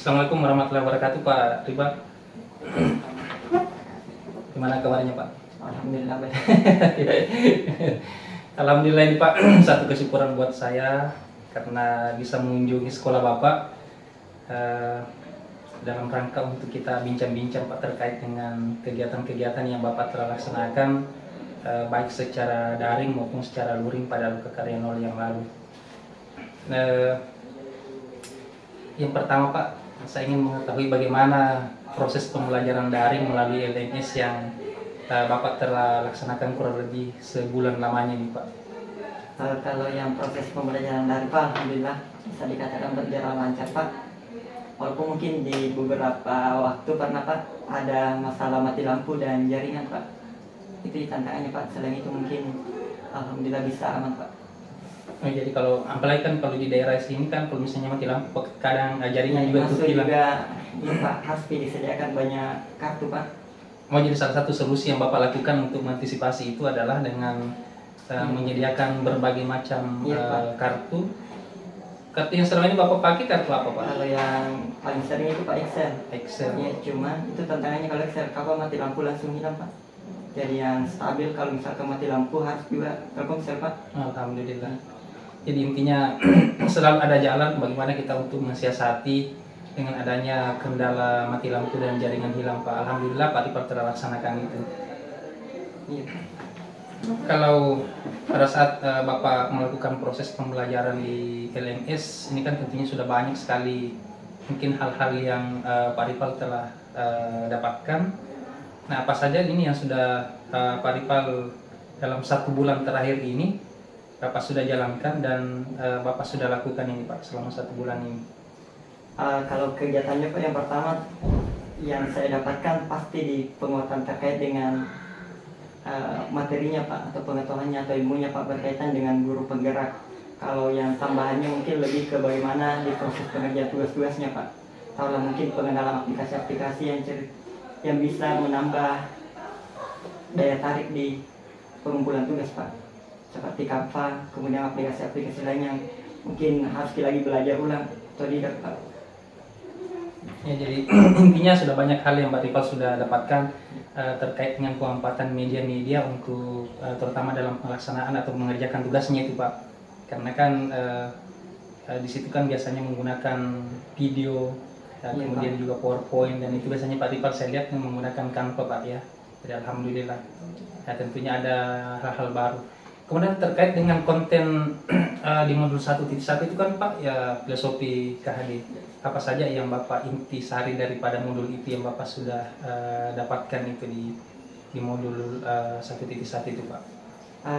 Assalamualaikum warahmatullahi wabarakatuh, Pak Riba. Gimana kabarnya, Pak? Alhamdulillah baik. Alhamdulillah ini, Pak, satu kesyukuran buat saya karena bisa mengunjungi sekolah Bapak dalam rangka untuk kita bincang-bincang, Pak, terkait dengan kegiatan-kegiatan yang Bapak telah laksanakan baik secara daring maupun secara luring pada Lukakarya 0 yang lalu. Yang pertama, Pak, saya ingin mengetahui bagaimana proses pembelajaran daring melalui LMS yang Bapak telah laksanakan kurang lebih sebulan lamanya nih, Pak. Kalau yang proses pembelajaran daring, Pak, alhamdulillah bisa dikatakan berjalan lancar, Pak. Walaupun mungkin di beberapa waktu pernah, Pak, ada masalah mati lampu dan jaringan, Pak. Itu tantangannya, Pak. Selain itu mungkin alhamdulillah bisa aman, Pak. Jadi kalau apalagi kan kalau di daerah sini kan kalau misalnya mati lampu kadang jaringan juga masuk hilang. juga, ya, Pak, harus disediakan banyak kartu, Pak. Jadi salah satu solusi yang Bapak lakukan untuk mengantisipasi itu adalah dengan menyediakan berbagai macam kartu. Kartu yang selama ini Bapak pakai kartu apa, Pak? Kalau yang paling sering itu, Pak, Excel. Excel. Ya, cuman itu tantangannya kalau Excel, kalau mati lampu langsung hilang, Pak. Jadi yang stabil kalau misalkan mati lampu harus juga Telkomsel, Pak. Alhamdulillah. Jadi intinya selalu ada jalan bagaimana kita untuk mensiasati dengan adanya kendala mati lampu dan jaringan hilang, Pak. Alhamdulillah Pak Ripal telah laksanakan itu. Iya. Kalau pada saat Bapak melakukan proses pembelajaran di LMS, ini kan tentunya sudah banyak sekali mungkin hal-hal yang Pak Ripal telah dapatkan. Nah, apa saja ini yang sudah Pak Ripal dalam 1 bulan terakhir ini Bapak sudah jalankan dan Bapak sudah lakukan ini, Pak, selama 1 bulan ini? Kalau kegiatannya, Pak, yang pertama yang saya dapatkan pasti di penguatan terkait dengan materinya, Pak, atau pengetahuannya atau ilmunya, Pak, berkaitan dengan guru penggerak. Kalau yang tambahannya mungkin lebih ke bagaimana di proses pengerjaan tugas-tugasnya, Pak. Atau mungkin pengenalan aplikasi-aplikasi yang bisa menambah daya tarik di pengumpulan tugas, Pak. Seperti Canva, kemudian aplikasi-aplikasi lain yang mungkin harus lagi belajar ulang atau tidak, Pak. Ya, jadi intinya sudah banyak hal yang Pak Ripal sudah dapatkan terkait dengan pemanfaatan media-media untuk terutama dalam pelaksanaan atau mengerjakan tugasnya itu, Pak. Karena kan di situ kan biasanya menggunakan video dan kemudian juga PowerPoint, dan itu biasanya Pak Ripal saya lihat menggunakan Canva, Pak, ya. Jadi alhamdulillah. Ya, tentunya ada hal-hal baru. Kemudian terkait dengan konten di modul 1.1 itu kan, Pak, ya, filosofi KHD. Apa saja yang Bapak intisari daripada modul itu yang Bapak sudah dapatkan itu di modul 1.1 itu, Pak?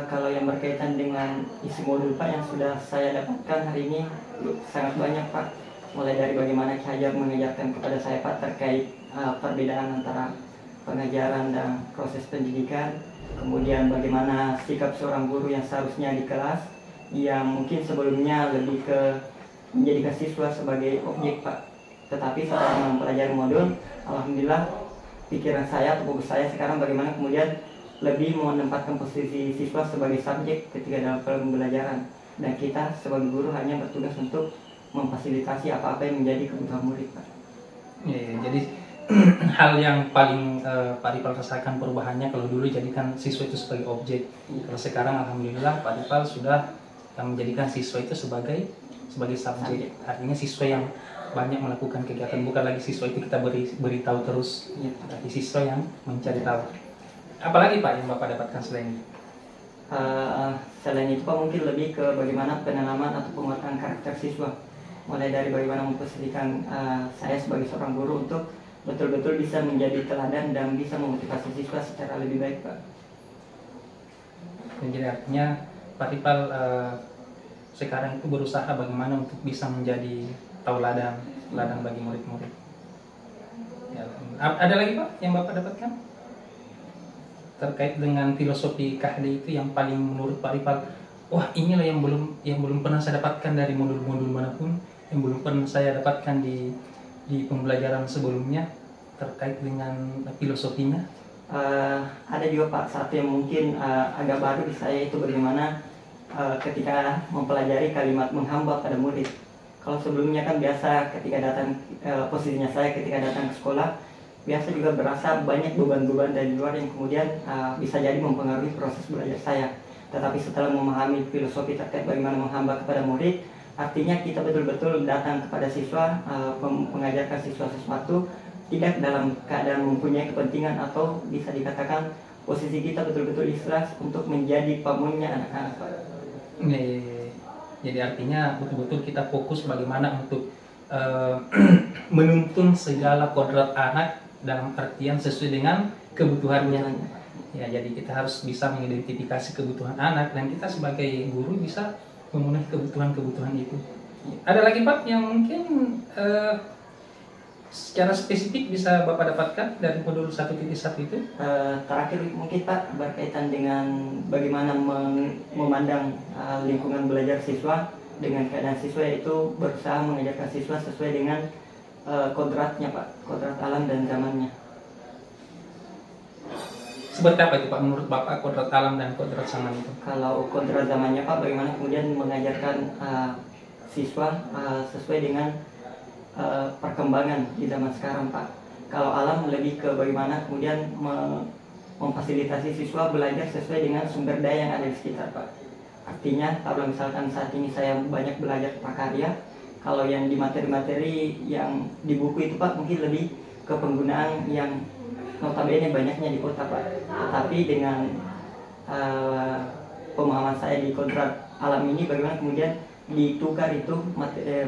Kalau yang berkaitan dengan isi modul, Pak, yang sudah saya dapatkan hari ini sangat banyak, Pak. Mulai dari bagaimana Ki Hajar mengajarkan kepada saya, Pak, terkait perbedaan antara pengajaran dan proses pendidikan. Kemudian bagaimana sikap seorang guru yang seharusnya di kelas, yang mungkin sebelumnya lebih ke menjadikan siswa sebagai objek, Pak. Tetapi setelah mempelajari modul, alhamdulillah pikiran saya atau fokus saya sekarang bagaimana kemudian lebih menempatkan posisi siswa sebagai subjek ketika dalam pembelajaran. Dan kita sebagai guru hanya bertugas untuk memfasilitasi apa-apa yang menjadi kebutuhan murid, Pak. Ya, jadi hal yang paling Pak Ripal rasakan perubahannya kalau dulu jadikan siswa itu sebagai objek. Kalau sekarang alhamdulillah Pak Ripal sudah menjadikan siswa itu sebagai subjek. Artinya siswa yang banyak melakukan kegiatan, bukan lagi siswa itu kita beritahu terus, tapi siswa yang mencari tahu. Apalagi, Pak, yang Bapak dapatkan selain itu? Selain itu, Pak, mungkin lebih ke bagaimana penanaman atau penguatan karakter siswa. Mulai dari bagaimana memposisikan saya sebagai seorang guru untuk betul-betul bisa menjadi teladan dan bisa memotivasi siswa secara lebih baik, Pak. Jadi artinya Pak Ripal sekarang itu berusaha bagaimana untuk bisa menjadi tauladan bagi murid-murid. Ya, ada lagi, Pak, yang Bapak dapatkan terkait dengan filosofi KHD itu yang paling menurut Pak Ripal, wah, inilah yang belum pernah saya dapatkan dari modul-modul manapun, yang belum pernah saya dapatkan di pembelajaran sebelumnya terkait dengan filosofinya? Ada juga, Pak, satu yang mungkin agak baru di saya, itu bagaimana ketika mempelajari kalimat menghamba pada murid. Kalau sebelumnya kan biasa ketika datang, posisinya saya ketika datang ke sekolah, biasa juga berasa banyak beban-beban dari luar yang kemudian bisa jadi mempengaruhi proses belajar saya. Tetapi setelah memahami filosofi terkait bagaimana menghamba kepada murid, artinya kita betul-betul datang kepada siswa, mengajarkan siswa sesuatu, tidak dalam keadaan mempunyai kepentingan atau bisa dikatakan posisi kita betul-betul ikhlas untuk menjadi pamunnya anak-anak, Pak. Jadi artinya betul-betul kita fokus bagaimana untuk menuntun segala kodrat anak dalam artian sesuai dengan kebutuhannya. Ya, jadi kita harus bisa mengidentifikasi kebutuhan anak dan kita sebagai guru bisa memenuhi kebutuhan-kebutuhan itu. Ada lagi Pak yang mungkin secara spesifik bisa Bapak dapatkan dari modul 1.1 itu? Terakhir mungkin Pak berkaitan dengan bagaimana memandang lingkungan belajar siswa dengan keadaan siswa, yaitu berusaha mengajarkan siswa sesuai dengan kodratnya Pak, kodrat alam dan zamannya. Seperti apa itu Pak menurut Bapak kodrat alam dan kodrat zaman itu? Kalau kodrat zamannya Pak, bagaimana kemudian mengajarkan siswa sesuai dengan perkembangan di zaman sekarang Pak. Kalau alam lebih ke bagaimana kemudian memfasilitasi siswa belajar sesuai dengan sumber daya yang ada di sekitar Pak. Artinya kalau misalkan saat ini saya banyak belajar prakarya, kalau yang di materi-materi yang di buku itu Pak mungkin lebih ke penggunaan yang notabene banyaknya di kota Pak. Tetapi dengan pemahaman saya di kodrat alam ini, bagaimana kemudian ditukar itu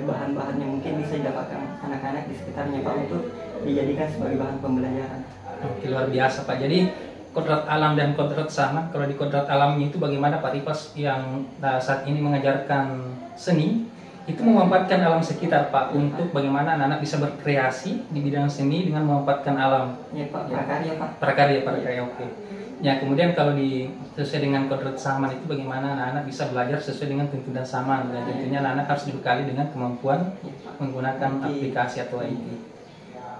bahan-bahan yang mungkin bisa didapatkan anak-anak di sekitarnya Pak untuk dijadikan sebagai bahan pembelajaran. Oke, luar biasa Pak. Jadi kodrat alam dan kodrat zaman, kalau di kodrat alamnya itu bagaimana Pak Ripas yang saat ini mengajarkan seni itu memanfaatkan alam sekitar Pak untuk bagaimana anak-anak bisa berkreasi di bidang seni dengan memanfaatkan alam. Ya Pak, prakarya Pak. Prakarya, oke. Ya, kemudian kalau sesuai dengan kodrat zaman itu bagaimana anak-anak bisa belajar sesuai dengan tuntunan zaman, dan tentunya anak-anak harus dibekali dengan kemampuan menggunakan aplikasi atau IT.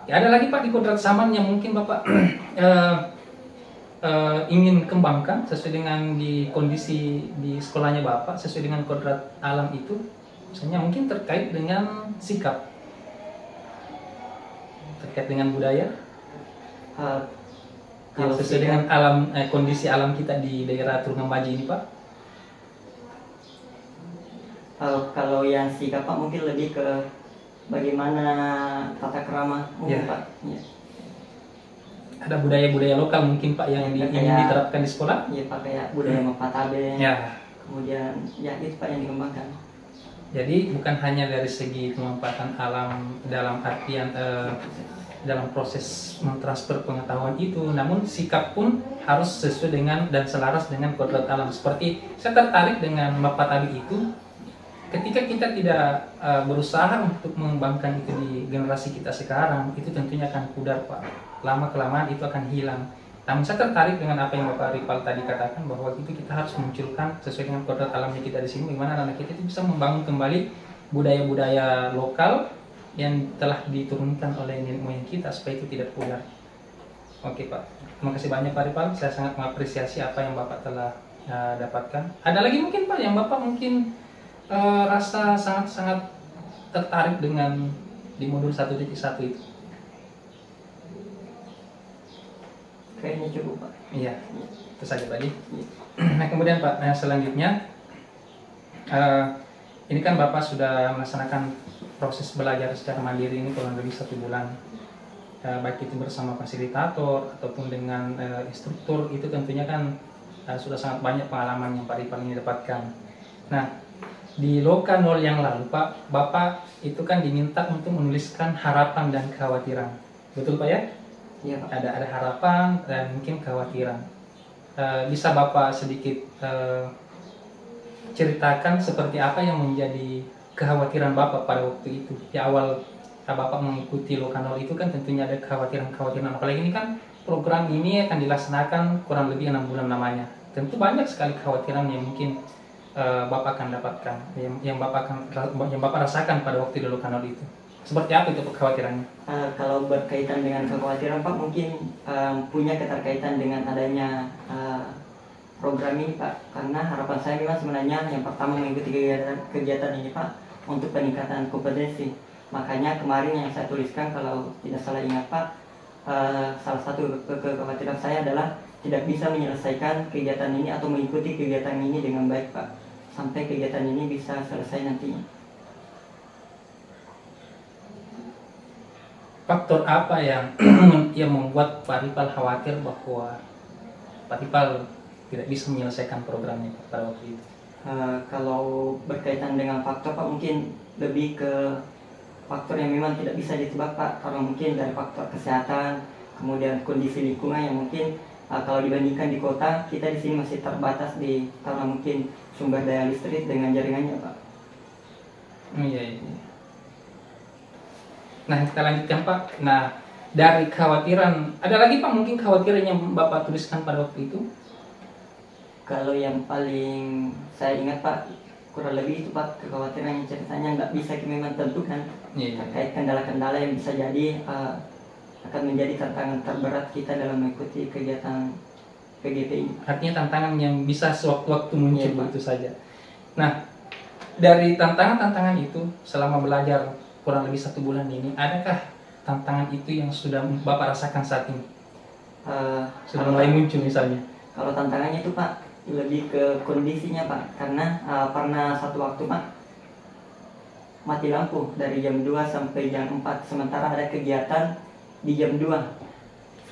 Ya, ada lagi Pak di kodrat zaman yang mungkin Bapak ingin kembangkan sesuai dengan di kondisi di sekolahnya Bapak, sesuai dengan kodrat alam itu, misalnya mungkin terkait dengan sikap, terkait dengan budaya. Yang sesuai dengan alam kondisi alam kita di daerah Turungambaji ini Pak. Kalau yang sikap Pak mungkin lebih ke bagaimana tata krama ya. Pak. Ya. Ada budaya-budaya lokal mungkin Pak yang ingin diterapkan di sekolah? Iya Pak, kayak budaya Mapatabe. Ya. Kemudian ya itu Pak yang dikembangkan. Jadi bukan hanya dari segi pemanfaatan alam dalam artian dalam proses mentransfer pengetahuan itu, namun sikap pun harus sesuai dengan dan selaras dengan kodrat alam. Seperti saya tertarik dengan Bapak tadi itu, ketika kita tidak berusaha untuk mengembangkan itu di generasi kita sekarang, itu tentunya akan pudar Pak. Lama kelamaan itu akan hilang. Namun saya tertarik dengan apa yang Bapak Ripal tadi katakan, bahwa itu kita harus munculkan sesuai dengan kodrat alamnya kita di sini, bagaimana anak kita itu bisa membangun kembali budaya-budaya lokal yang telah diturunkan oleh nenek moyang kita supaya itu tidak pudar. Oke Pak, terima kasih banyak Pak Ripal. Saya sangat mengapresiasi apa yang Bapak telah dapatkan. Ada lagi mungkin Pak yang Bapak mungkin rasa sangat-sangat tertarik dengan di modul 1.1 itu? Kayaknya cukup Pak. Iya, itu saja tadi. Nah kemudian Pak, selanjutnya ini kan Bapak sudah melaksanakan proses belajar secara mandiri ini kurang lebih 1 bulan, baik itu bersama fasilitator ataupun dengan instruktur, itu tentunya kan sudah sangat banyak pengalaman yang Pak Ripal ini dapatkan. Nah di Loka 0 yang lalu Pak, Bapak itu kan diminta untuk menuliskan harapan dan kekhawatiran, betul Pak ya? Iya Pak. Ada harapan dan mungkin kekhawatiran. Bisa Bapak sedikit ceritakan seperti apa yang menjadi kekhawatiran Bapak pada waktu itu? Di awal Bapak mengikuti Loka 0 itu kan tentunya ada kekhawatiran-kekhawatiran. Apalagi ini kan program ini akan dilaksanakan kurang lebih 6 bulan namanya. Tentu banyak sekali kekhawatiran yang mungkin Bapak akan dapatkan, yang Bapak rasakan pada waktu di Loka 0 itu. Seperti apa itu kekhawatirannya? Kalau berkaitan dengan kekhawatiran Pak, mungkin punya keterkaitan dengan adanya program ini Pak, karena harapan saya memang sebenarnya yang pertama mengikuti kegiatan ini Pak untuk peningkatan kompetensi. Makanya kemarin yang saya tuliskan, kalau tidak salah ingat Pak, salah satu kekhawatiran saya adalah tidak bisa menyelesaikan kegiatan ini atau mengikuti kegiatan ini dengan baik Pak, sampai kegiatan ini bisa selesai nantinya. Faktor apa yang yang membuat Pak Ripal khawatir bahwa Pak Ripal tidak bisa menyelesaikan programnya pada waktu itu? Kalau berkaitan dengan faktor Pak, mungkin lebih ke faktor yang memang tidak bisa ditebak Pak, karena mungkin dari faktor kesehatan, kemudian kondisi lingkungan yang mungkin kalau dibandingkan di kota, kita di sini masih terbatas karena mungkin sumber daya listrik dengan jaringannya Pak. Iya. Nah, kita lanjutkan Pak. Nah, dari kekhawatiran, ada lagi Pak mungkin kekhawatiran yang Bapak tuliskan pada waktu itu? Kalau yang paling saya ingat Pak, kurang lebih itu Pak, kekhawatiran yang ceritanya nggak bisa memang tentukan terkait kendala-kendala yang bisa jadi akan menjadi tantangan terberat kita dalam mengikuti kegiatan PGP ini. Artinya tantangan yang bisa sewaktu-waktu muncul begitu saja. Nah, dari tantangan-tantangan itu selama belajar kurang lebih 1 bulan ini, adakah tantangan itu yang sudah Bapak rasakan saat ini? Sudah mulai muncul misalnya? Kalau tantangannya itu Pak, lebih ke kondisinya Pak, karena pernah satu waktu Pak mati lampu dari jam 2 sampai jam 4, sementara ada kegiatan di jam 2.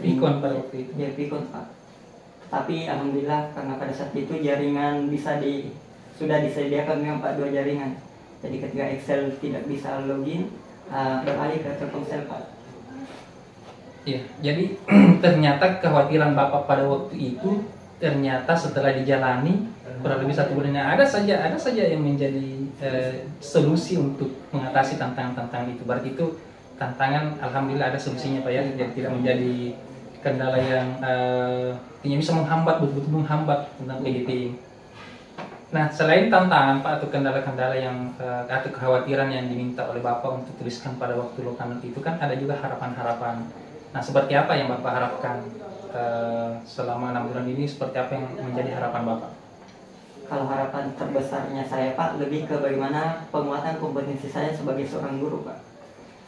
Pikon pada waktu itu? Ya, pikon Pak. Tapi alhamdulillah karena pada saat itu jaringan sudah disediakan memang Pak 2 jaringan. Jadi ketika Excel tidak bisa login, beralih ke Telkomsel Pak. Iya, jadi ternyata kekhawatiran Bapak pada waktu itu ternyata setelah dijalani kurang lebih 1 bulan, ada saja yang menjadi solusi untuk mengatasi tantangan-tantangan itu. Berarti itu tantangan, alhamdulillah ada solusinya Pak ya, jadi tidak menjadi kendala yang bisa menghambat, betul-betul menghambat tentang PGP ini. Nah, selain tantangan Pak atau kendala-kendala yang atau kekhawatiran yang diminta oleh Bapak untuk tuliskan pada waktu Lokanot itu, kan ada juga harapan-harapan. Nah, seperti apa yang Bapak harapkan selama 6 bulan ini, seperti apa yang menjadi harapan Bapak? Kalau harapan terbesarnya saya Pak, lebih ke bagaimana penguatan kompetensi saya sebagai seorang guru Pak,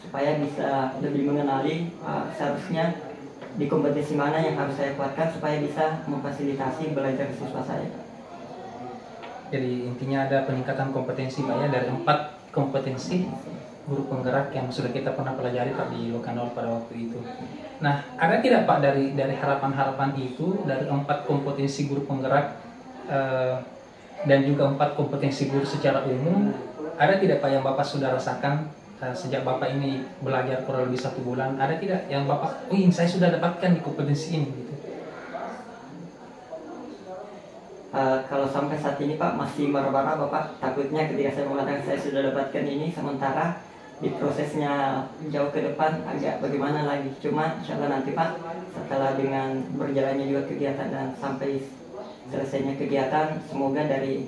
supaya bisa lebih mengenali seharusnya di kompetensi mana yang harus saya kuatkan supaya bisa memfasilitasi belajar siswa saya Pak. Jadi intinya ada peningkatan kompetensi Pak ya, dari 4 kompetensi guru penggerak yang sudah kita pernah pelajari Pak di Lokanol pada waktu itu. Nah, ada tidak Pak dari harapan-harapan itu, dari 4 kompetensi guru penggerak dan juga 4 kompetensi guru secara umum, ada tidak Pak yang Bapak sudah rasakan sejak Bapak ini belajar kurang lebih 1 bulan, ada tidak yang Bapak, saya sudah dapatkan di kompetensi ini gitu? Kalau sampai saat ini Pak masih meraba-raba Pak, takutnya ketika saya mengatakan saya sudah dapatkan ini, sementara di prosesnya jauh ke depan agak bagaimana lagi. Cuma insya Allah nanti Pak, setelah dengan berjalannya juga kegiatan dan sampai selesainya kegiatan, semoga dari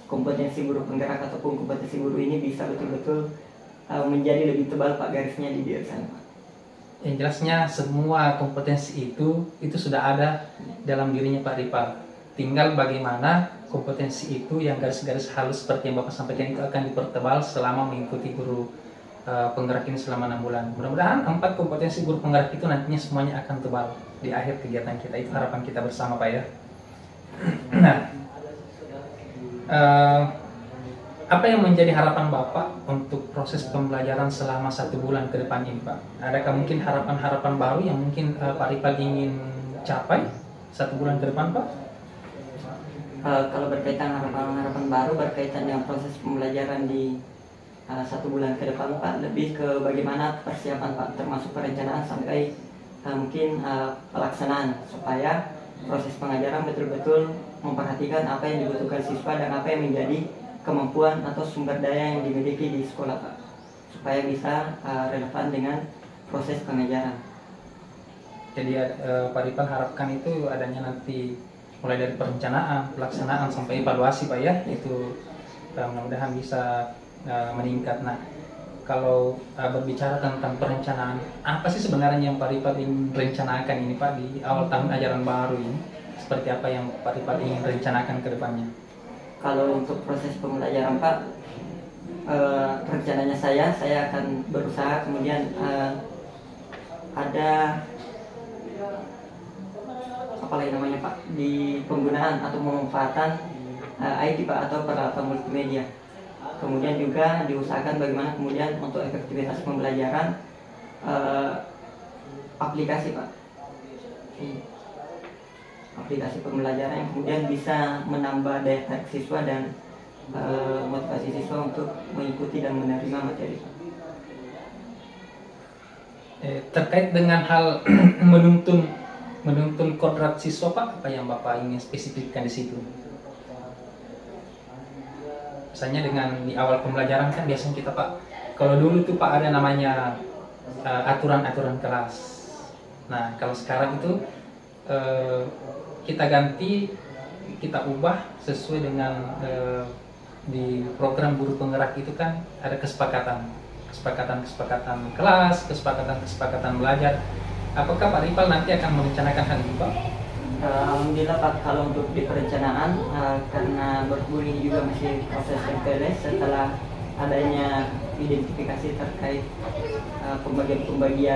kompetensi guru penggerak ataupun kompetensi guru ini bisa betul-betul menjadi lebih tebal Pak garisnya di diri saya Pak. Yang jelasnya semua kompetensi itu sudah ada dalam dirinya Pak Ripal. Tinggal bagaimana kompetensi itu yang garis-garis halus seperti yang Bapak sampaikan itu akan dipertebal selama mengikuti guru penggerak ini selama 6 bulan. Mudah-mudahan 4 kompetensi guru penggerak itu nantinya semuanya akan tebal di akhir kegiatan kita. Itu harapan kita bersama Pak ya. Nah, apa yang menjadi harapan Bapak untuk proses pembelajaran selama 1 bulan ke depan ini Pak? Adakah mungkin harapan-harapan baru yang mungkin Pak Ripal ingin capai 1 bulan ke depan Pak? Kalau berkaitan harapan-harapan baru berkaitan dengan proses pembelajaran di 1 bulan ke depan Pak, lebih ke bagaimana persiapan Pak, termasuk perencanaan sampai mungkin pelaksanaan, supaya proses pengajaran betul-betul memperhatikan apa yang dibutuhkan siswa dan apa yang menjadi kemampuan atau sumber daya yang dimiliki di sekolah Pak, supaya bisa relevan dengan proses pengajaran. Jadi Pak Ripal harapkan itu adanya nanti mulai dari perencanaan, pelaksanaan sampai evaluasi Pak ya, itu mudah-mudahan bisa meningkat. Nah, kalau berbicara tentang perencanaan, apa sih sebenarnya yang Pak Ripal ingin rencanakan ini Pak di awal tahun ajaran baru ini? Seperti apa yang Pak Ripal ingin rencanakan ke depannya? Kalau untuk proses pembelajaran Pak, rencananya saya akan berusaha kemudian ada apa lagi namanya Pak, di penggunaan atau pemanfaatan IT Pak, atau peralatan multimedia. Kemudian juga diusahakan bagaimana kemudian untuk efektivitas pembelajaran aplikasi Pak, aplikasi pembelajaran yang kemudian bisa menambah daya tarik siswa dan motivasi siswa untuk mengikuti dan menerima materi. Terkait dengan hal menuntun kodrat siswa Pak, apa yang Bapak ingin spesifikkan di situ? Misalnya dengan di awal pembelajaran kan biasanya kita Pak, kalau dulu tuh Pak ada namanya aturan-aturan kelas. Nah kalau sekarang itu kita ganti, kita ubah sesuai dengan di program guru penggerak itu kan ada kesepakatan kelas, kesepakatan belajar. Apakah Pak Ripal nanti akan merencanakan hal itu Pak? Alhamdulillah Pak, kalau untuk di perencanaan karena berhubung ini juga masih proses MPLS, setelah adanya identifikasi terkait pembagian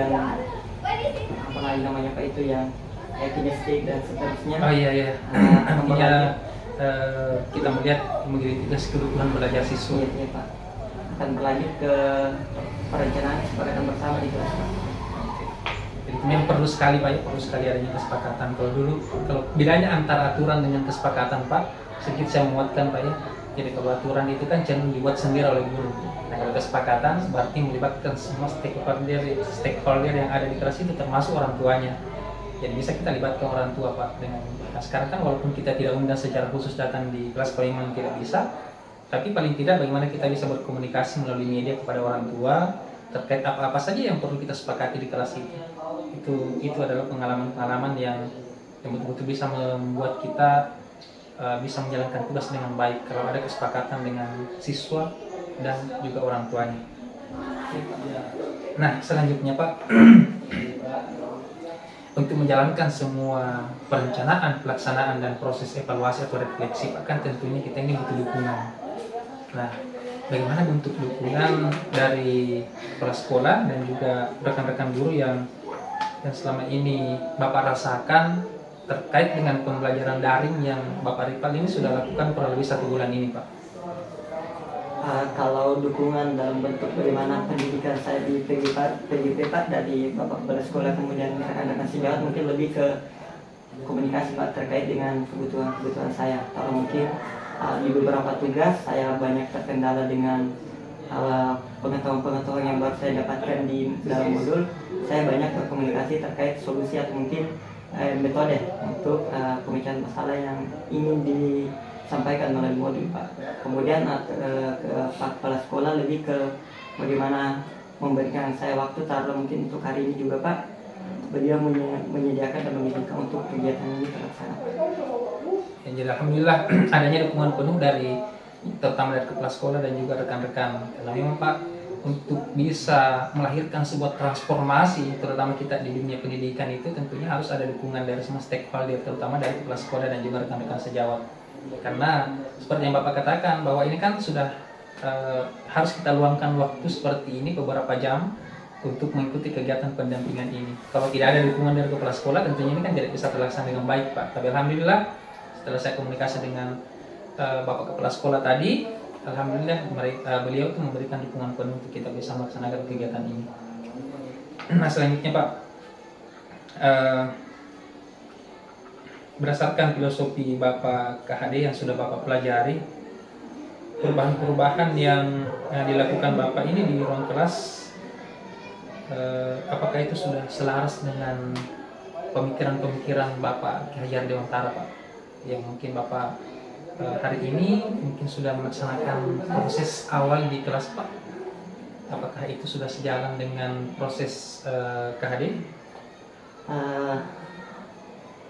apa lagi namanya Pak itu yang kinestik dan seterusnya. Oh iya. Artinya kita melihat mengidentifikasi kebutuhan belajar siswa. Iya Pak, akan berlanjut ke perencanaan kesepakatan bersama di kelas Pak. Jadi memang perlu sekali Pak, perlu sekali adanya kesepakatan. Kalau bedanya antara aturan dengan kesepakatan Pak, sedikit saya menguatkan Pak ya. Jadi kalau aturan itu kan cenderung dibuat sendiri oleh guru. Nah kalau kesepakatan berarti melibatkan semua stakeholder yang ada di kelas itu, termasuk orang tuanya. Jadi bisa kita libatkan orang tua Pak. Nah, sekarang kan walaupun kita tidak undang secara khusus datang di kelas, kalau memang tidak bisa, tapi paling tidak bagaimana kita bisa berkomunikasi melalui media kepada orang tua terkait apa-apa saja yang perlu kita sepakati di kelas itu. Itu adalah pengalaman-pengalaman yang betul-betul bisa membuat kita bisa menjalankan tugas dengan baik kalau ada kesepakatan dengan siswa dan juga orang tuanya. Nah selanjutnya Pak, untuk menjalankan semua perencanaan, pelaksanaan dan proses evaluasi atau refleksi Pak, kan tentunya kita ini butuh dukungan. Nah bagaimana bentuk dukungan dari kepala sekolah dan juga rekan-rekan guru yang selama ini Bapak rasakan terkait dengan pembelajaran daring yang Bapak Ripal ini sudah lakukan kurang lebih 1 bulan ini Pak? Kalau dukungan dalam bentuk bagaimana pendidikan saya di PGP Pak, dari Bapak Kepala Sekolah kemudian rekan-rekan sejawat, mungkin lebih ke komunikasi Pak terkait dengan kebutuhan saya. Kalau mungkin di beberapa tugas saya banyak terkendala dengan pengetahuan yang baru saya dapatkan di dalam modul. Saya banyak berkomunikasi terkait solusi atau mungkin metode untuk pemecahan masalah yang ingin disampaikan melalui modul Pak. Kemudian ke Pak Kepala Sekolah lebih ke bagaimana memberikan saya waktu, taruh mungkin untuk hari ini juga Pak, beliau menyediakan dan mengizinkan untuk kegiatan ini terlaksana. Jadi alhamdulillah adanya dukungan penuh terutama dari kepala sekolah dan juga rekan-rekan. Karena memang Pak, untuk bisa melahirkan sebuah transformasi terutama kita di dunia pendidikan itu tentunya harus ada dukungan dari semua stakeholder, terutama dari kepala sekolah dan juga rekan-rekan sejawat. Karena seperti yang Bapak katakan bahwa ini kan sudah harus kita luangkan waktu seperti ini beberapa jam untuk mengikuti kegiatan pendampingan ini. Kalau tidak ada dukungan dari kepala sekolah tentunya ini kan tidak bisa terlaksana dengan baik Pak. Tapi alhamdulillah setelah saya komunikasi dengan Bapak Kepala Sekolah tadi, alhamdulillah beliau itu memberikan dukungan penuh untuk kita bisa melaksanakan kegiatan ini. Nah selanjutnya Pak, berdasarkan filosofi Bapak KHD yang sudah Bapak pelajari, perubahan-perubahan yang dilakukan Bapak ini di ruang kelas, apakah itu sudah selaras dengan pemikiran-pemikiran Bapak Ki Hajar Dewantara Pak, yang mungkin Bapak hari ini mungkin sudah melaksanakan proses awal di kelas Pak? Apakah itu sudah sejalan dengan proses KHD?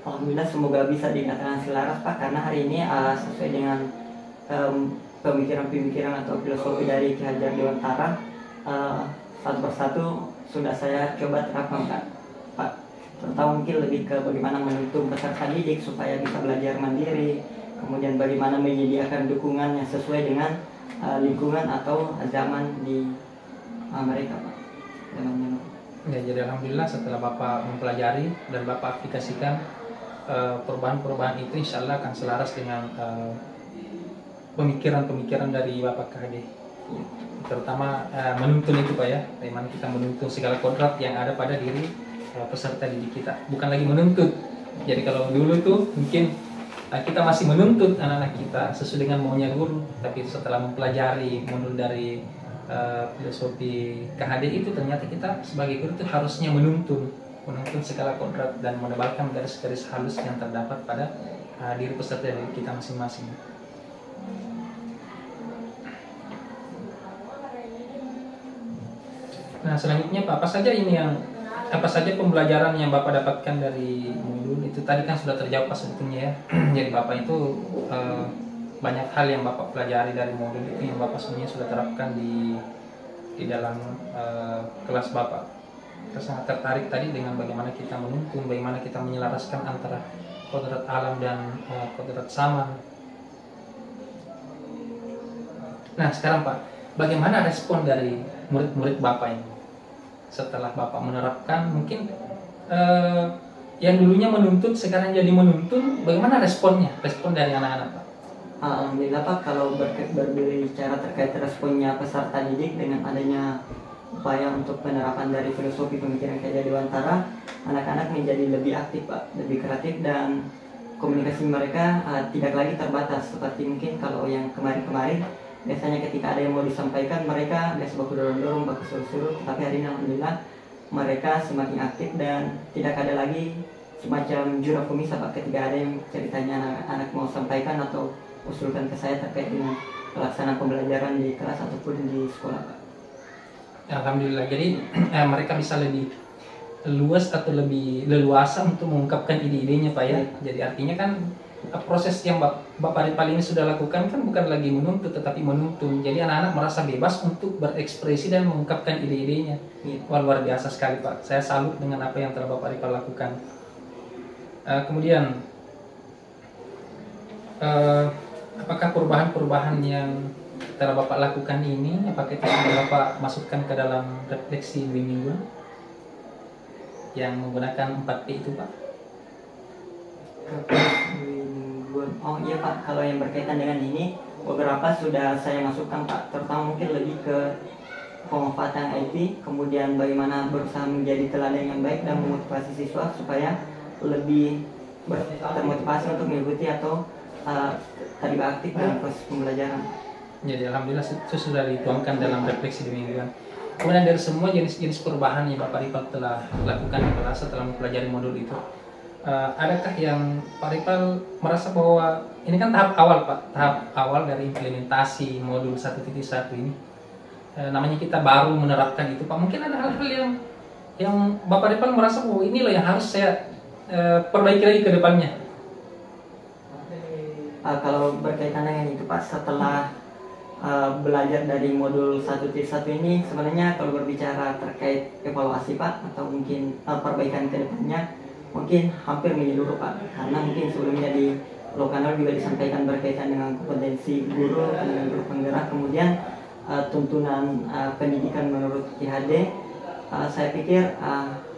Alhamdulillah semoga bisa dikatakan selaras Pak, karena hari ini sesuai dengan pemikiran-pemikiran atau filosofi dari Ki Hajar Dewantara, satu persatu sudah saya coba terapkan Pak. Terutama mungkin lebih ke bagaimana menuntun peserta didik supaya bisa belajar mandiri, kemudian bagaimana menyediakan dukungan yang sesuai dengan lingkungan atau zaman di mereka Pak, zamannya. Ya, jadi alhamdulillah setelah Bapak mempelajari dan Bapak aplikasikan perubahan-perubahan itu, insya Allah akan selaras dengan pemikiran-pemikiran dari Bapak KHD, terutama menuntun itu Pak ya, bagaimana kita menuntun segala kodrat yang ada pada diri peserta didik kita, bukan lagi menuntut. Jadi kalau dulu tuh mungkin kita masih menuntut anak-anak kita sesuai dengan maunya guru, tapi setelah mempelajari modul dari filosofi KHD itu, ternyata kita sebagai guru itu harusnya menuntun segala kodrat dan menebalkan garis-garis halus yang terdapat pada diri peserta didik kita masing-masing. Nah, selanjutnya Pak, apa saja pembelajaran yang Bapak dapatkan dari modul itu? Tadi kan sudah terjawab Pak sebetulnya ya. Jadi Bapak itu banyak hal yang Bapak pelajari dari modul itu yang Bapak sebenarnya sudah terapkan di dalam kelas Bapak. Kita sangat tertarik tadi dengan bagaimana kita menuntun, bagaimana kita menyelaraskan antara kodrat alam dan kodrat sama. Nah, sekarang Pak, bagaimana respon dari murid-murid Bapak ini setelah Bapak menerapkan? Mungkin yang dulunya menuntut sekarang jadi menuntun, bagaimana respon dari anak-anak Pak? Alhamdulillah Pak, kalau berbicara terkait responnya peserta didik dengan adanya upaya untuk penerapan dari filosofi pemikiran KHD Dewantara, anak-anak menjadi lebih aktif Pak, lebih kreatif, dan komunikasi mereka tidak lagi terbatas seperti mungkin kalau yang kemarin-kemarin. Biasanya ketika ada yang mau disampaikan, mereka biasa baku dorong-dorong, baku suruh-suruh. Tapi hari ini alhamdulillah mereka semakin aktif dan tidak ada lagi semacam jurang pemisah Pak, ketika ada yang ceritanya anak-anak mau sampaikan atau usulkan ke saya terkait dengan pelaksanaan pembelajaran di kelas ataupun di sekolah Pak. Alhamdulillah, jadi mereka bisa lebih luas atau lebih leluasa untuk mengungkapkan ide-idenya Pak ya. Jadi artinya kan proses yang Bapak Ripal ini sudah lakukan kan bukan lagi menuntut tetapi menuntun. Jadi anak-anak merasa bebas untuk berekspresi dan mengungkapkan ide-idenya. Wah, luar biasa sekali Pak. Saya salut dengan apa yang telah Bapak Ripal lakukan. Kemudian apakah perubahan-perubahan yang telah Bapak lakukan ini, apakah itu sudah Bapak masukkan ke dalam refleksi 2 mingguan yang menggunakan 4P itu Pak? Oh iya Pak, kalau yang berkaitan dengan ini beberapa sudah saya masukkan Pak, terutama mungkin lebih ke pemanfaatan IT, kemudian bagaimana berusaha menjadi teladan yang baik dan memotivasi siswa supaya lebih termotivasi untuk mengikuti atau terlibat aktif dalam proses pembelajaran. Jadi alhamdulillah itu sudah dituangkan dalam refleksi 2 mingguan. Kemudian dari semua jenis-jenis perubahan yang Bapak Ripal telah lakukan di kelas setelah mempelajari modul itu, adakah yang Pak Ripal merasa bahwa ini kan tahap awal Pak, tahap awal dari implementasi modul 1.1 ini, namanya kita baru menerapkan itu Pak, mungkin ada hal-hal yang Bapak Ripal merasa bahwa ini loh yang harus saya perbaiki lagi ke depannya? Kalau berkaitan dengan itu Pak, setelah belajar dari modul 1.1 ini, sebenarnya kalau berbicara terkait evaluasi Pak atau mungkin perbaikan ke depannya, mungkin hampir menyeluruh Pak, karena mungkin sebelumnya di Lokanal juga disampaikan berkaitan dengan kompetensi guru, dengan guru penggerak, kemudian tuntunan pendidikan menurut KHD. Saya pikir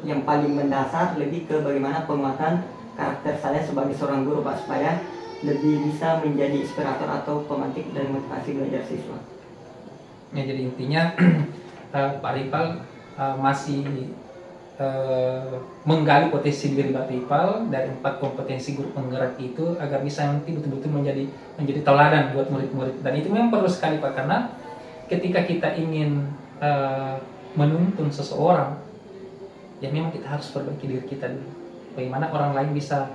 yang paling mendasar lebih ke bagaimana penguatan karakter saya sebagai seorang guru Pak, supaya lebih bisa menjadi inspirator atau pemantik dan motivasi belajar siswa. Ya, jadi intinya Pak Ripal masih menggali potensi diri Pak Ripal dari 4 kompetensi guru penggerak itu agar bisa nanti betul-betul menjadi teladan buat murid-murid, dan itu memang perlu sekali Pak, karena ketika kita ingin menuntun seseorang, ya memang kita harus perbaiki diri kita dulu. Bagaimana orang lain bisa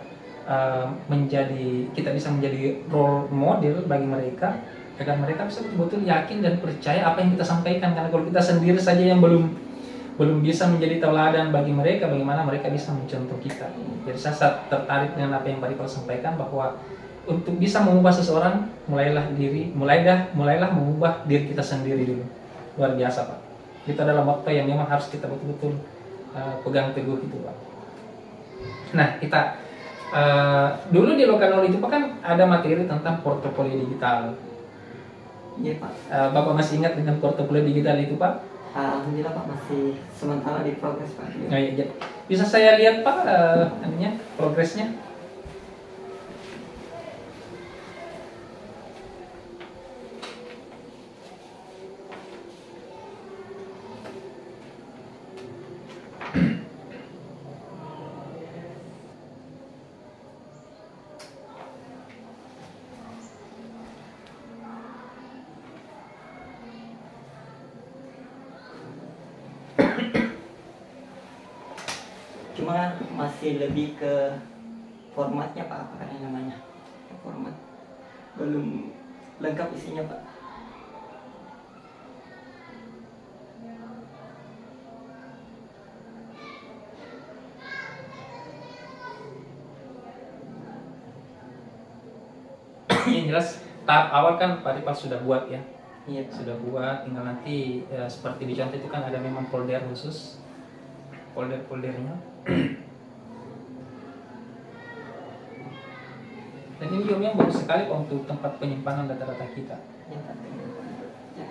kita bisa menjadi role model bagi mereka agar mereka bisa betul-betul yakin dan percaya apa yang kita sampaikan. Karena kalau kita sendiri saja yang belum bisa menjadi teladan bagi mereka, bagaimana mereka bisa mencontoh kita. Jadi saya tertarik dengan apa yang Pak Ripal sampaikan, bahwa untuk bisa mengubah seseorang, mulailah mengubah diri kita sendiri dulu. Luar biasa Pak. Kita dalam waktu yang memang harus kita betul-betul pegang teguh itu Pak. Nah, kita dulu di Lokanol itu Pak kan ada materi tentang portofolio digital. Iya Pak. Bapak masih ingat dengan portofolio digital itu Pak? Alhamdulillah Pak, masih sementara di progres Pak. Oh, iya. Bisa saya lihat Pak anunya, progresnya? Cuma masih lebih ke formatnya Pak, apa yang namanya? Format belum lengkap isinya Pak. Yang jelas tahap awal kan Pak Ripal sudah buat ya. Iya Pak. Sudah buat, tinggal nanti seperti di contoh itu kan ada memang folder khusus, folder-foldernya. Dan ini juga yang bagus sekali Pak untuk tempat penyimpanan data-data kita. Iya Pak. Ya.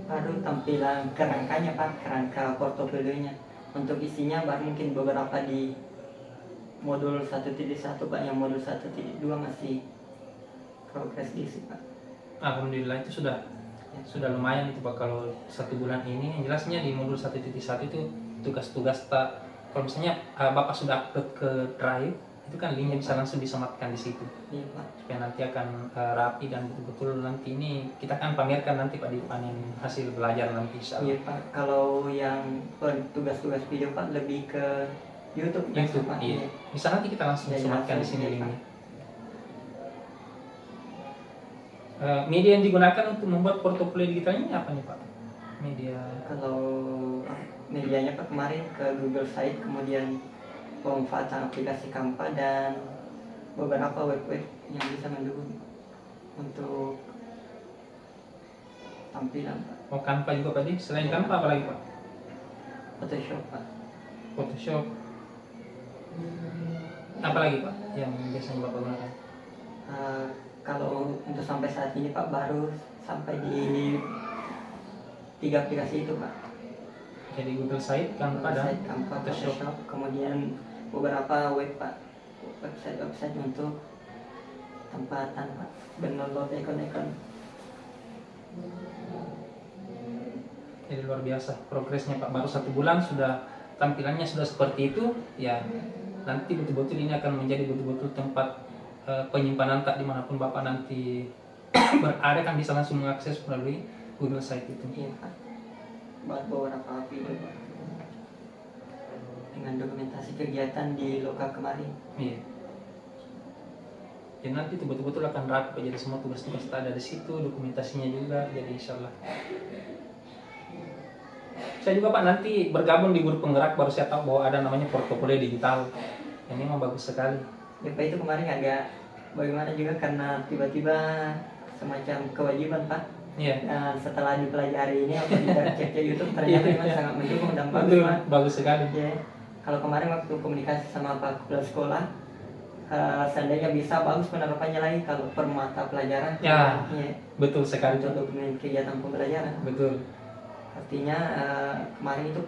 Baru tampilan kerangkanya Pak, kerangka portofolionya. Untuk isinya baru mungkin beberapa di modul 1.1 Pak, yang modul 1.2 masih progres diisi Pak. Alhamdulillah itu sudah lumayan itu Pak. Kalau 1 bulan ini yang jelasnya di modul 1.1 itu tugas-tugas tak, kalau misalnya Bapak sudah upload ke Drive itu kan linknya bisa langsung disematkan di situ. Iya Pak. Supaya nanti akan rapi dan betul-betul nanti ini kita akan pamerkan nanti Pak di panen hasil belajar nanti insya Allah. Iya Pak. Kalau yang tugas-tugas video Pak lebih ke YouTube. YouTube, Pak. iya. Bisa nanti kita langsung Ya, sematkan di langsung, sini iya, linknya. Media yang digunakan untuk membuat portofolio digitalnya apa nih Pak? Media. Kalau medianya Pak kemarin ke Google Site, kemudian pemanfaatan aplikasi Canva dan beberapa web-web yang bisa mendukung untuk tampilan Pak. Oh, Canva juga Pak di. Selain Canva apa lagi Pak? Photoshop Pak. Photoshop. Apa lagi Pak yang biasanya Bapak gunakan? Kalau untuk sampai saat ini Pak baru sampai di 3 aplikasi itu Pak. Jadi Google Site, Canva dan Website, Canva, Photoshop. Photoshop, kemudian beberapa web Pak, website untuk tempatan Pak, download ikon-ikon. Jadi luar biasa progresnya Pak, baru 1 bulan sudah tampilannya sudah seperti itu ya. Nanti betul-betul ini akan menjadi betul-betul tempat penyimpanan tak dimanapun Bapak nanti berada kan bisa langsung mengakses melalui Google Site itu. Iya Pak, buat beberapa video Pak, dengan dokumentasi kegiatan di lokal kemarin. Iya. Dan nanti betul-betul akan rapi Pak, jadi semua tugas-tugas tak ada di situ, dokumentasinya juga, jadi insya Allah. Saya juga Pak nanti bergabung di grup penggerak, baru saya tahu bahwa ada namanya portofolio digital. Ini memang bagus sekali. Ya Pak, itu kemarin agak bagaimana juga karena tiba-tiba semacam kewajiban Pak. Iya. Dan setelah dipelajari ini apa cek YouTube ternyata memang sangat mendukung dan bagus Betul, Pak. bagus sekali. Ya, kalau kemarin waktu komunikasi sama Pak Kepala Sekolah, seandainya bisa bagus penerapannya lagi kalau per mata pelajaran. Ya, betul sekali. Untuk dokumen kegiatan pembelajaran. Betul. Artinya kemarin itu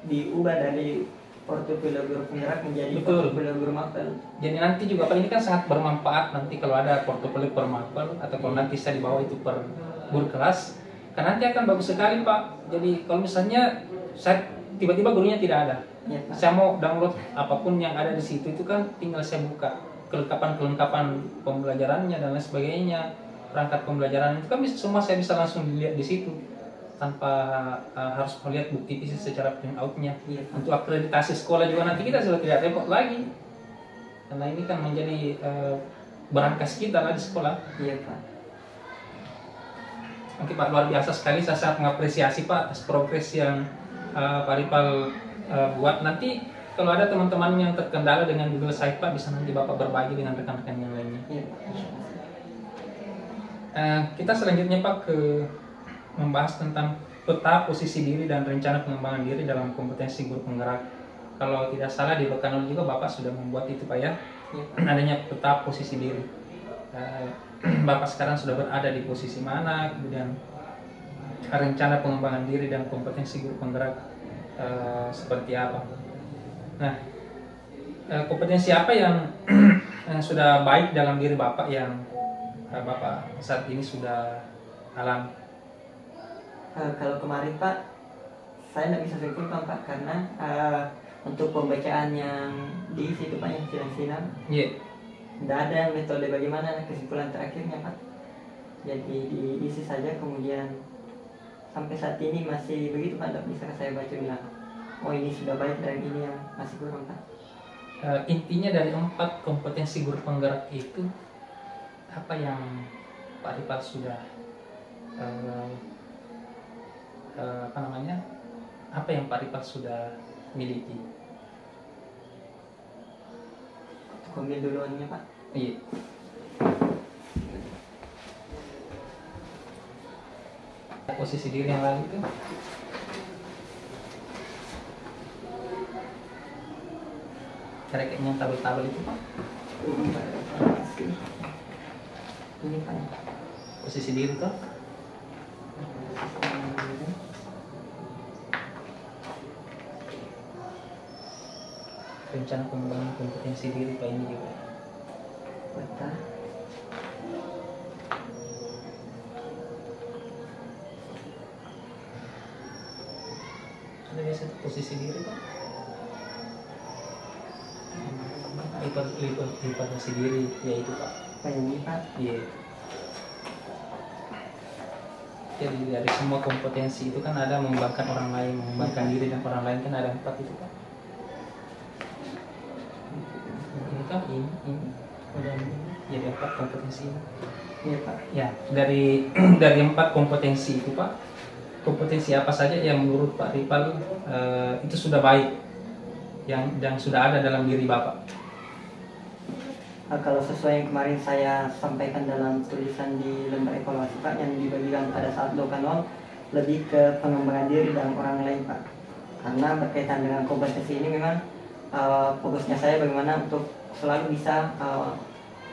diubah dari portofolio guru penggerak menjadi Betul. portofolio guru mapel. Jadi nanti juga Pak ini kan sangat bermanfaat nanti kalau ada portofolio per mapel atau kalau nanti saya dibawa itu per guru kelas, kan nanti akan bagus sekali Pak. Jadi kalau misalnya saya tiba-tiba gurunya tidak ada, Ya, Pak. saya mau download apapun yang ada di situ itu kan tinggal saya buka kelengkapan pembelajarannya dan lain sebagainya, perangkat pembelajaran itu kan bisa, semua saya bisa langsung dilihat di situ tanpa harus melihat bukti fisik secara print out-nya. Iya, Pak. Untuk akreditasi sekolah juga nanti kita sudah tidak repot lagi, karena ini kan menjadi berangkas kita lah di sekolah. Iya Pak. Oke Pak, luar biasa sekali. Saya sangat mengapresiasi Pak atas progres yang Pak Ripal buat. Nanti kalau ada teman-teman yang terkendala dengan Google Site Pak, bisa nanti Bapak berbagi dengan rekan-rekan yang lainnya. Iya Pak. Kita selanjutnya Pak ke membahas tentang peta posisi diri dan rencana pengembangan diri dalam kompetensi guru penggerak. Kalau tidak salah di Bekanol juga Bapak sudah membuat itu Pak ya, adanya peta posisi diri. Bapak sekarang sudah berada di posisi mana, kemudian rencana pengembangan diri dan kompetensi guru penggerak seperti apa. Nah, kompetensi apa yang sudah baik dalam diri Bapak yang Bapak saat ini sudah alami? Kalau kemarin Pak, saya tidak bisa simpulkan Pak, karena untuk pembacaan yang di situ Pak, yang sidang-sidang, tidak ada metode bagaimana kesimpulan terakhirnya Pak. Jadi diisi saja, kemudian sampai saat ini masih begitu Pak, tidak bisa saya baca bilang, oh ini sudah baik dan ini yang masih kurang Pak. Intinya dari 4 kompetensi guru penggerak itu, apa yang Pak Ripal sudah apa yang Pak Ripal sudah miliki? Ambil duluannya Pak. Iya. Posisi diri yang lalu itu kayaknya tabel-tabel itu Pak. Ini Pak. Posisi diri tuh. Rencana pengembangan kompetensi diri Pak ini juga. Betul. Ada biasa posisi diri Pak. Lipat posisi diri, yaitu Pak. Pak ini Pak. Iya. Jadi dari semua kompetensi itu kan ada mengembangkan orang lain, mengembangkan diri dan orang lain, kan ada 4 itu Pak. Ini kan ini dan jadi 4 kompetensi ini. Iya Pak. Ya, dari 4 kompetensi itu Pak, kompetensi apa saja yang menurut Pak Ripal itu sudah baik yang sudah ada dalam diri Bapak? Kalau sesuai yang kemarin saya sampaikan dalam tulisan di lembar evaluasi Pak, yang dibagikan pada saat Dokanol, lebih ke pengembangan diri dan orang lain Pak. Karena berkaitan dengan kompetensi ini memang fokusnya saya bagaimana untuk selalu bisa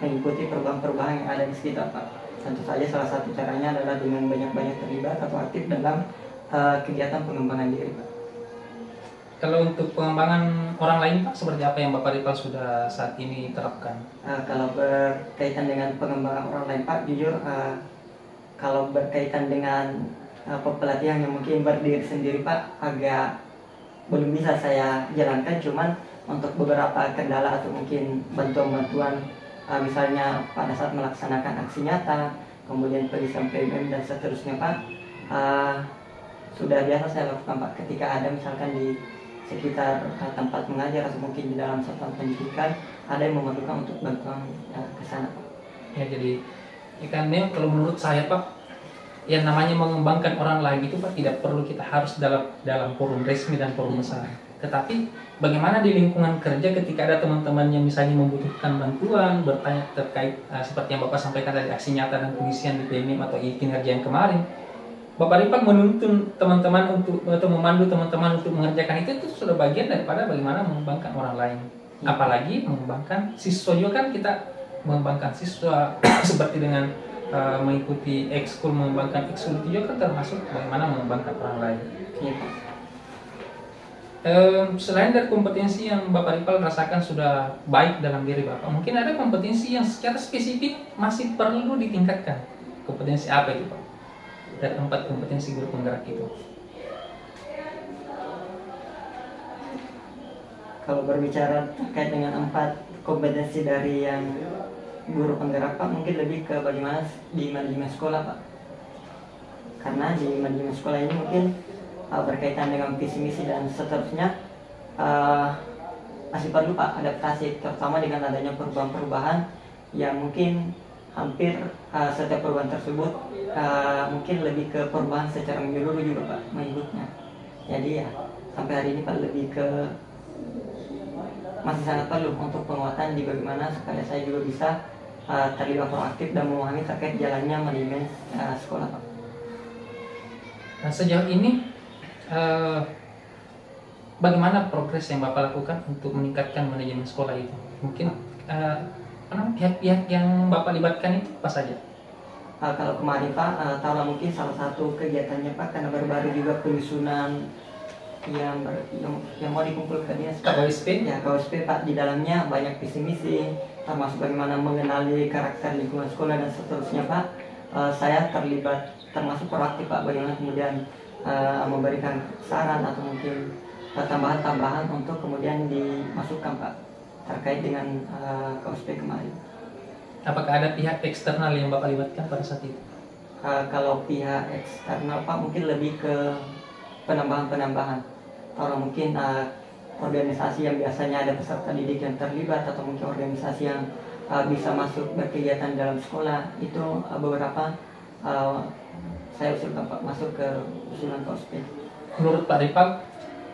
mengikuti perubahan-perubahan yang ada di sekitar Pak. Tentu saja salah satu caranya adalah dengan banyak-banyak terlibat atau aktif dalam kegiatan pengembangan diri Pak. Kalau untuk pengembangan orang lain Pak, seperti apa yang Bapak Ripal sudah saat ini terapkan? Kalau berkaitan dengan pengembangan orang lain Pak, jujur kalau berkaitan dengan pelatihan yang mungkin berdiri sendiri Pak, agak belum bisa saya jalankan. Cuman untuk beberapa kendala atau mungkin bantuan-bantuan, misalnya pada saat melaksanakan aksi nyata, kemudian perizinan PMM dan seterusnya Pak, sudah biasa saya lakukan Pak. Ketika ada misalkan di sekitar tempat mengajar atau mungkin di dalam satuan pendidikan ada yang memerlukan untuk bantuan ke sana Pak. Ya, jadi kan memang kalau menurut saya Pak, yang namanya mengembangkan orang lain itu Pak tidak perlu kita harus dalam forum resmi dan forum besar. Tetapi bagaimana di lingkungan kerja ketika ada teman-teman yang misalnya membutuhkan bantuan, bertanya terkait seperti yang Bapak sampaikan tadi, aksi nyata dan pengisian di PMM atau kinerja yang kemarin, Bapak Ripal menuntun teman-teman atau memandu teman-teman untuk mengerjakan itu sudah bagian daripada bagaimana mengembangkan orang lain. Apalagi mengembangkan siswa juga, kan kita mengembangkan siswa seperti dengan mengikuti ekskul, mengembangkan ekskul itu juga kan termasuk bagaimana mengembangkan orang lain. Selain dari kompetensi yang Bapak Ripal rasakan sudah baik dalam diri Bapak, mungkin ada kompetensi yang secara spesifik masih perlu ditingkatkan. Kompetensi apa itu Pak? Dari 4 kompetensi guru penggerak itu. Kalau berbicara terkait dengan 4 kompetensi dari yang guru penggerak Pak, mungkin lebih ke bagaimana di manajemen sekolah Pak. Karena di manajemen sekolah ini mungkin berkaitan dengan visi misi dan seterusnya, masih perlu Pak adaptasi, terutama dengan adanya perubahan-perubahan yang mungkin hampir setiap perubahan tersebut mungkin lebih ke perubahan secara menyeluruh juga Pak mengikutnya. Jadi ya sampai hari ini Pak lebih ke masih sangat perlu untuk penguatan di bagaimana supaya saya juga bisa terlibat proaktif dan memahami terkait jalannya manajemen sekolah Pak. Nah, sejauh ini bagaimana progres yang Bapak lakukan untuk meningkatkan manajemen sekolah itu? Mungkin pihak-pihak yang Bapak libatkan itu apa saja? Kalau kemarin Pak, tahu mungkin salah satu kegiatannya Pak karena baru-baru juga penyusunan yang mau dikumpulkannya KOSP? Ya KOSP Pak, di dalamnya banyak visi misi termasuk bagaimana mengenali karakter lingkungan sekolah dan seterusnya Pak. Saya terlibat termasuk proaktif Pak, bagaimana kemudian memberikan saran atau mungkin tambahan-tambahan untuk kemudian dimasukkan Pak terkait dengan KOSP kemarin. Apakah ada pihak eksternal yang Bapak libatkan pada saat itu? Kalau pihak eksternal Pak mungkin lebih ke penambahan-penambahan. Kalau mungkin organisasi yang biasanya ada peserta didik yang terlibat atau mungkin organisasi yang bisa masuk berkegiatan dalam sekolah itu beberapa saya usulkan Pak masuk ke usulan KOSP. Menurut Pak Ripal,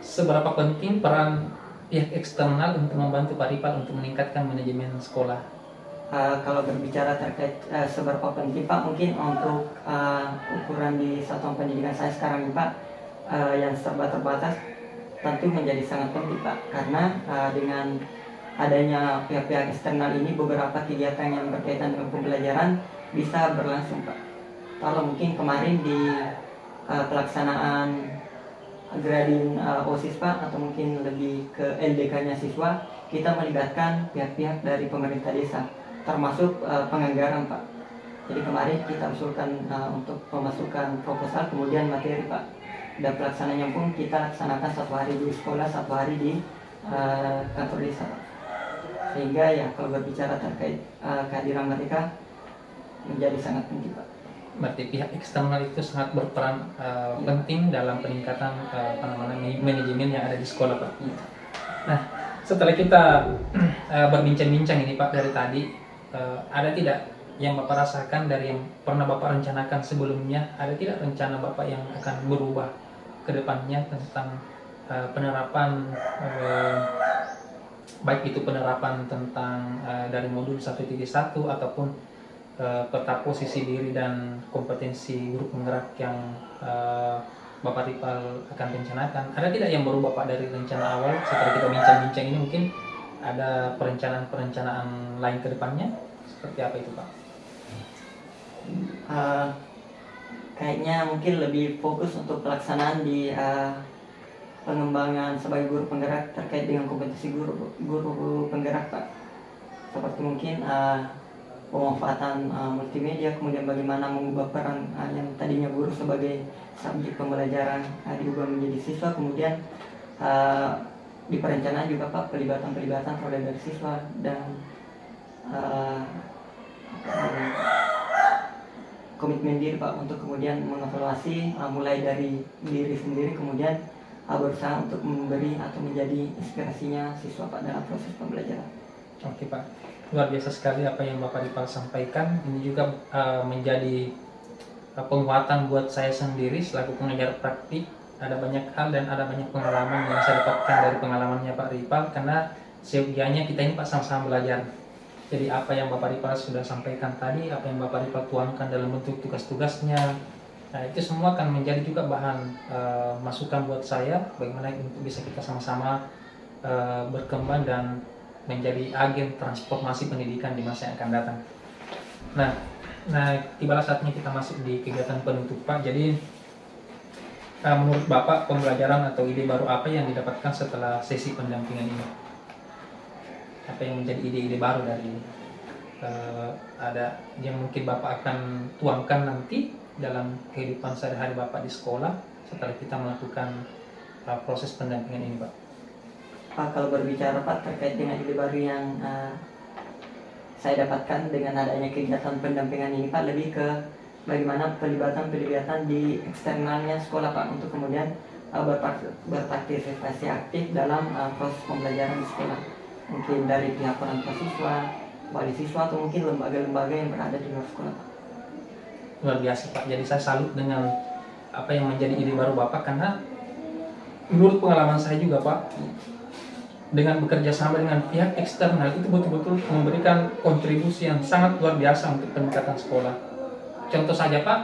seberapa penting peran pihak eksternal untuk membantu Pak Ripal untuk meningkatkan manajemen sekolah? Kalau berbicara terkait seberapa penting Pak, mungkin untuk ukuran di satuan pendidikan saya sekarang ini Pak yang serba terbatas tentu menjadi sangat penting Pak, karena dengan adanya pihak-pihak eksternal ini beberapa kegiatan yang berkaitan dengan pembelajaran bisa berlangsung Pak. Kalau mungkin kemarin di pelaksanaan grading OSIS Pak atau mungkin lebih ke LDK-nya siswa, kita melibatkan pihak-pihak dari pemerintah desa termasuk penganggaran Pak. Jadi kemarin kita usulkan untuk pemasukan proposal kemudian materi Pak. Dan pelaksananya pun kita laksanakan 1 hari di sekolah, 1 hari di kantor desa Pak. Sehingga ya kalau berbicara terkait kehadiran mereka menjadi sangat penting Pak. Berarti pihak eksternal itu sangat berperan penting dalam peningkatan manajemen yang ada di sekolah Pak. Nah, setelah kita berbincang-bincang ini Pak dari tadi, ada tidak yang Bapak rasakan dari yang pernah Bapak rencanakan sebelumnya? Ada tidak rencana Bapak yang akan berubah ke depannya tentang penerapan baik itu penerapan tentang dari modul 1.1 ataupun peta posisi diri dan kompetensi guru penggerak yang Bapak Ripal akan rencanakan? Ada tidak yang berubah Pak dari rencana awal? Setelah kita bincang-bincang ini mungkin ada perencanaan-perencanaan lain ke depannya? Seperti apa itu Pak? Kayaknya mungkin lebih fokus untuk pelaksanaan di pengembangan sebagai guru penggerak terkait dengan kompetensi guru penggerak Pak. Seperti mungkin pemanfaatan multimedia, kemudian bagaimana mengubah peran yang tadinya guru sebagai subjek pembelajaran diubah menjadi siswa, kemudian di perencanaan juga Pak pelibatan mulai dari siswa dan komitmen diri Pak untuk kemudian mengevaluasi mulai dari diri sendiri kemudian berusaha untuk memberi atau menjadi inspirasinya siswa Pak dalam proses pembelajaran. Oke Pak, luar biasa sekali apa yang Bapak Ripal sampaikan. Ini juga menjadi penguatan buat saya sendiri selaku pengajar praktik. Ada banyak hal dan ada banyak pengalaman yang saya dapatkan dari pengalamannya Pak Ripal, karena seyogianya kita ini Pak sama-sama belajar. Jadi apa yang Bapak Ripal sudah sampaikan tadi, apa yang Bapak Ripal tuangkan dalam bentuk tugas-tugasnya, nah itu semua akan menjadi juga bahan masukan buat saya bagaimana untuk bisa kita sama-sama berkembang dan menjadi agen transformasi pendidikan di masa yang akan datang. Nah tibalah saatnya kita masuk di kegiatan penutup Pak. Jadi menurut Bapak pembelajaran atau ide baru apa yang didapatkan setelah sesi pendampingan ini? Apa yang menjadi ide-ide baru dari ada yang mungkin Bapak akan tuangkan nanti dalam kehidupan sehari-hari Bapak di sekolah setelah kita melakukan proses pendampingan ini Pak? Pak, kalau berbicara Pak terkait dengan ide baru yang saya dapatkan dengan adanya kegiatan pendampingan ini Pak, lebih ke bagaimana pelibatan di eksternalnya sekolah Pak untuk kemudian berpartisipasi aktif dalam proses pembelajaran di sekolah. Mungkin dari pihak orang tua siswa, wali siswa atau mungkin lembaga-lembaga yang berada di luar sekolah, Pak. Luar biasa Pak. Jadi saya salut dengan apa yang menjadi ide baru Bapak, karena menurut pengalaman saya juga Pak, dengan bekerja sama dengan pihak eksternal itu betul-betul memberikan kontribusi yang sangat luar biasa untuk peningkatan sekolah. Contoh saja Pak,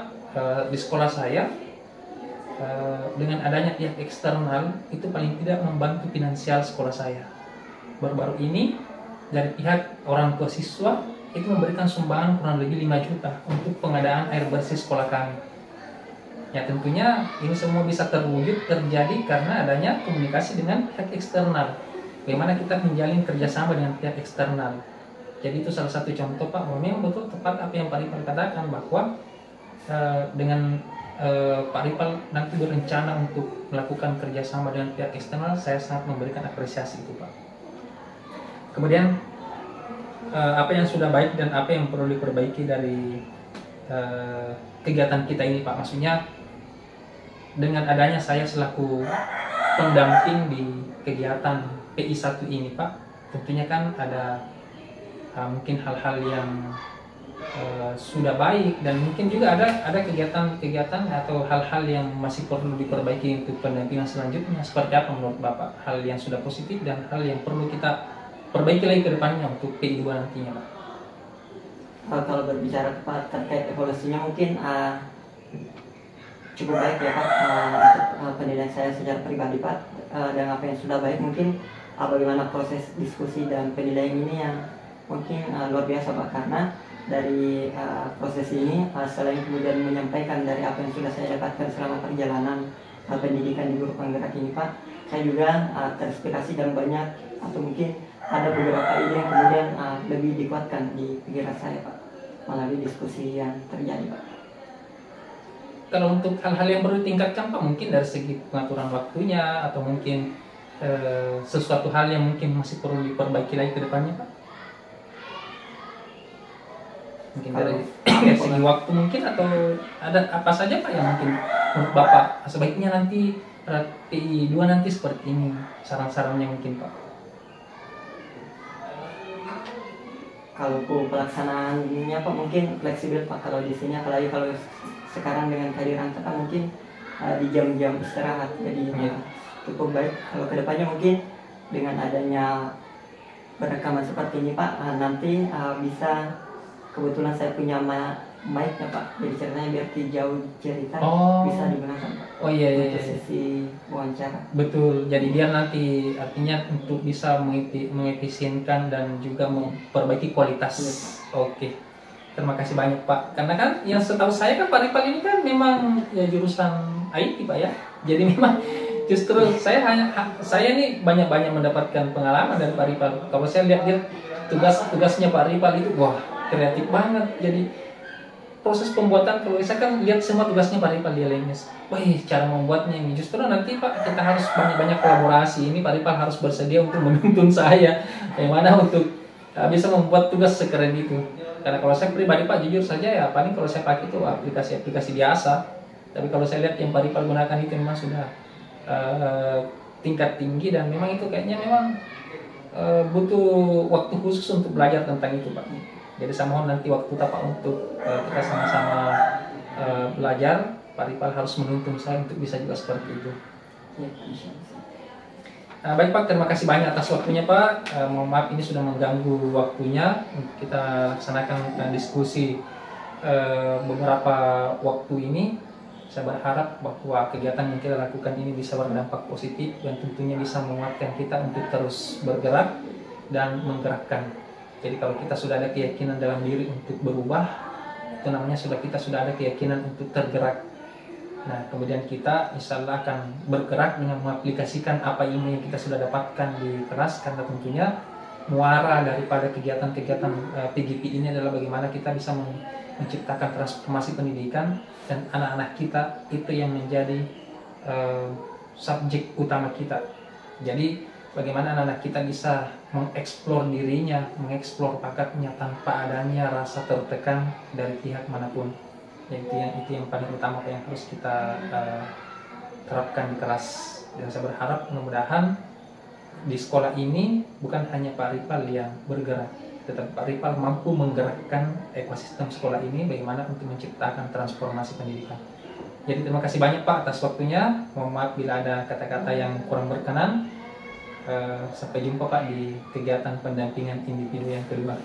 di sekolah saya dengan adanya pihak eksternal itu paling tidak membantu finansial sekolah saya. Baru-baru ini dari pihak orang tua siswa itu memberikan sumbangan kurang lebih 5 juta untuk pengadaan air bersih sekolah kami. Ya tentunya ini semua bisa terwujud terjadi karena adanya komunikasi dengan pihak eksternal. Bagaimana kita menjalin kerjasama dengan pihak eksternal. Jadi itu salah satu contoh Pak, memang betul tepat apa yang Pak Ripal katakan, bahwa dengan Pak Ripal nanti berencana untuk melakukan kerjasama dengan pihak eksternal, saya sangat memberikan apresiasi itu Pak. Kemudian apa yang sudah baik dan apa yang perlu diperbaiki dari kegiatan kita ini Pak, maksudnya dengan adanya saya selaku pendamping di kegiatan PI1 ini Pak, tentunya kan ada mungkin hal-hal yang sudah baik, dan mungkin juga ada kegiatan-kegiatan atau hal-hal yang masih perlu diperbaiki untuk pendampingan selanjutnya. Seperti apa menurut Bapak hal yang sudah positif dan hal yang perlu kita perbaiki lagi ke depannya untuk PI2 nantinya Pak? Kalau berbicara Pak terkait evaluasinya mungkin cukup baik ya Pak, untuk penilaian saya secara pribadi Pak, dan apa yang sudah baik mungkin bagaimana proses diskusi dan penilaian ini yang mungkin luar biasa Pak, karena dari proses ini selain kemudian menyampaikan dari apa yang sudah saya dapatkan selama perjalanan pendidikan di guru penggerak ini Pak, saya juga terinspirasi dan banyak atau mungkin ada beberapa ide yang kemudian lebih dikuatkan di pikiran saya Pak melalui diskusi yang terjadi Pak. Kalau untuk hal-hal yang perlu ditingkatkan Pak, mungkin dari segi pengaturan waktunya atau mungkin sesuatu hal yang mungkin masih perlu diperbaiki lagi ke depannya Pak? Mungkin dari segi waktu mungkin, atau ada apa saja Pak yang mungkin menurut Bapak sebaiknya nanti PI2 nanti seperti ini, saran-sarannya mungkin Pak? Kalau pelaksanaannya Pak mungkin fleksibel Pak, kalau di sini apalagi kalau sekarang dengan kehadiran kita mungkin di jam-jam istirahat, jadi cukup baik. Kalau kedepannya mungkin dengan adanya perekaman seperti ini Pak, nanti bisa, kebetulan saya punya mic ya Pak, jadi ceritanya biar jauh cerita bisa digunakan Pak. Oh iya. Untuk sesi wawancara. Betul, jadi dia nanti artinya untuk bisa mengefisienkan dan juga memperbaiki kualitas. Oke. Terima kasih banyak Pak. Karena kan yang setahu saya kan Pak Ripal ini kan memang ya jurusan IT Pak ya. Jadi memang justru saya nih banyak-banyak mendapatkan pengalaman dari Pak Ripal. Kalau saya lihat tugasnya Pak Ripal itu wah kreatif banget. Jadi proses pembuatan, kalau saya kan lihat semua tugasnya Pak Ripal dia lemes. Wah, cara membuatnya ini justru nanti Pak kita harus banyak-banyak kolaborasi. Ini Pak Ripal harus bersedia untuk menuntun saya bagaimana untuk bisa membuat tugas sekeren itu. Karena kalau saya pribadi Pak jujur saja ya paling kalau saya pakai itu aplikasi-aplikasi biasa. Tapi kalau saya lihat yang Pak Ripal gunakan itu memang sudah tingkat tinggi, dan memang itu kayaknya memang butuh waktu khusus untuk belajar tentang itu Pak. Jadi saya mohon nanti waktu Pak untuk kita sama-sama belajar. Pak Ripal harus menuntun saya untuk bisa juga seperti itu. Baik Pak, terima kasih banyak atas waktunya Pak. Mohon maaf ini sudah mengganggu waktunya. Kita laksanakan diskusi beberapa waktu ini. Saya berharap bahwa kegiatan yang kita lakukan ini bisa berdampak positif dan tentunya bisa menguatkan kita untuk terus bergerak dan menggerakkan. Jadi kalau kita sudah ada keyakinan dalam diri untuk berubah, itu namanya kita sudah ada keyakinan untuk tergerak. Nah, kemudian kita insya Allah akan bergerak dengan mengaplikasikan apa ilmu yang kita sudah dapatkan di kelas, karena tentunya muara daripada kegiatan-kegiatan PGP ini adalah bagaimana kita bisa menciptakan transformasi pendidikan, dan anak-anak kita itu yang menjadi subjek utama kita. Jadi bagaimana anak-anak kita bisa mengeksplor dirinya, mengeksplor bakatnya tanpa adanya rasa tertekan dari pihak manapun. Itu yang paling utama yang harus kita terapkan di kelas. Dan saya berharap mudah-mudahan di sekolah ini bukan hanya Pak Ripal yang bergerak, tetapi Pak Ripal mampu menggerakkan ekosistem sekolah ini bagaimana untuk menciptakan transformasi pendidikan. Jadi terima kasih banyak Pak atas waktunya. Mohon maaf bila ada kata-kata yang kurang berkenan. Sampai jumpa Pak di kegiatan pendampingan individu yang kelima.